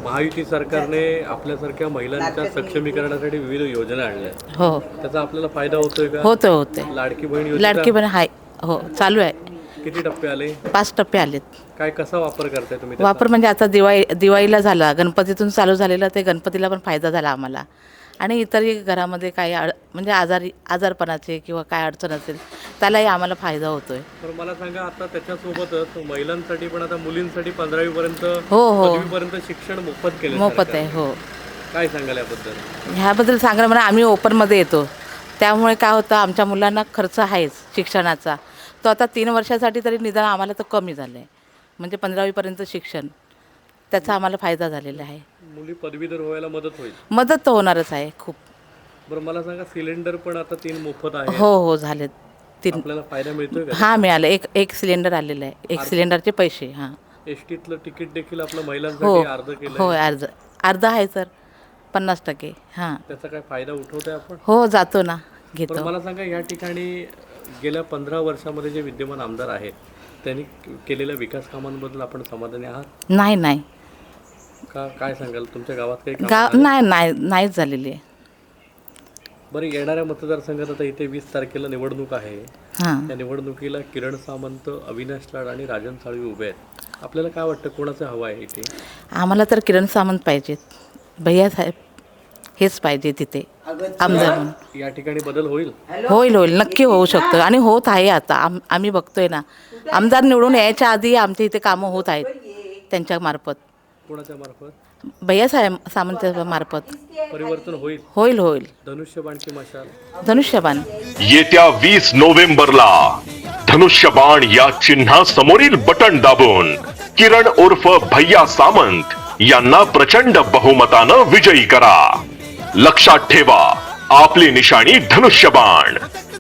महायुती सरकारने आपल्यासारख्या महिलांच्या सक्षमीकरणासाठी विविध योजना आणल्या. हो, त्याचा आपल्याला फायदा होतोय का? होते. लाडकी बहीण योजना लाडकी पण आहे. हो, चालू आहे. किती टप्पे आले? 5 टप्पे आलेत. काय कसा वापर करताय तुम्ही त्याचा? वापर म्हणजे आता दिवाळीला झाला, गणपतीतून चालू झालेला, ते गणपतीला पण फायदा झाला आम्हाला. आणि इतरही घरामध्ये काही म्हणजे आजारपणाचे किंवा काय अडचण असेल त्यालाही आम्हाला फायदा होतोय. तर मला सांगा, आता त्याच्यासोबतच महिलांसाठी पण आता मुलींसाठी 15वी पर्यंत हो, हो. 10वी पर्यंत शिक्षण मोफत केलं मोफत सरकारने. आहे. हो, काय सांगाल याबद्दल? ह्याबद्दल सांगायला म्हणा, आम्ही ओपनमध्ये येतो, त्यामुळे काय होतं, आमच्या मुलांना खर्च आहेच शिक्षणाचा. तो आता 3 वर्षासाठी तरी निदान आम्हाला तो कमी झाला आहे. म्हणजे 15वी पर्यंत शिक्षण, त्याचा आम्हाला फायदा झालेला आहे. मुली पदवीधर व्हायला मदत होईल. मदत तर होणारच आहे खूप. बरं, मला सांगा, सिलेंडर पण आता 3 मोफत आहे. हो, झालेत 3. आपल्याला फायदा मिळतोय का? हां, मिळालं. एक सिलेंडर आलेलं आहे. एक सिलेंडरचे पैसे. हां, एसटीतलं तिकीट देखील आपलं हो, महिलांसाठी अर्ध केलं. हो, अर्ध आहे सर, 50%. हां, त्याचा काय फायदा उठवताय आपण? हो, जातो ना, बरं, घेतो. मला सांगा, या ठिकाणी गेल्या 15 वर्षामध्ये जे विद्यमान आमदार आहेत त्यांनी केलेल्या विकास कामांबद्दल आपण समाधानी आहात नाही. का? काय सांगाल, तुमच्या गावात काही काम नाहीच झालेली आहे. बरं, येणाऱ्या मतदारसंघात आता इथे 20 तारखेला निवडणूक आहे. हां, त्या निवडणुकीला किरण सामंत, अविनाश लाड आणि राजन साळवी उभे आहेत. आपल्याला काय वाटतं, कोणाचं हवं आहे इथे? आम्हाला तर किरण सामंत पाहिजेत. भैयासाहेब हेच पाहिजे तिथे आमदार म्हणून. या ठिकाणी बदल होईल? होईल, नक्की होऊ शकतं आणि होत आहे आता. आम्ही बघतोय ना, आमदार निवडून यायच्या आधी आमच्या इथे कामं होत आहेत त्यांच्या मार्फत, कोणाच्या मार्फत? भैयासाहेब सामंत मार्फत. परिवर्तन होईल? होईल. धनुष्यबाण की मशाल? धनुष्यबाण. येत्या 20 नोव्हेंबरला धनुष्यबाण या चिन्हासमोरील बटन दाबून किरण उर्फ भैया सामंत यांना प्रचंड बहुमतानं विजयी करा. लक्षात ठेवा, आपली निशाणी धनुष्यबाण.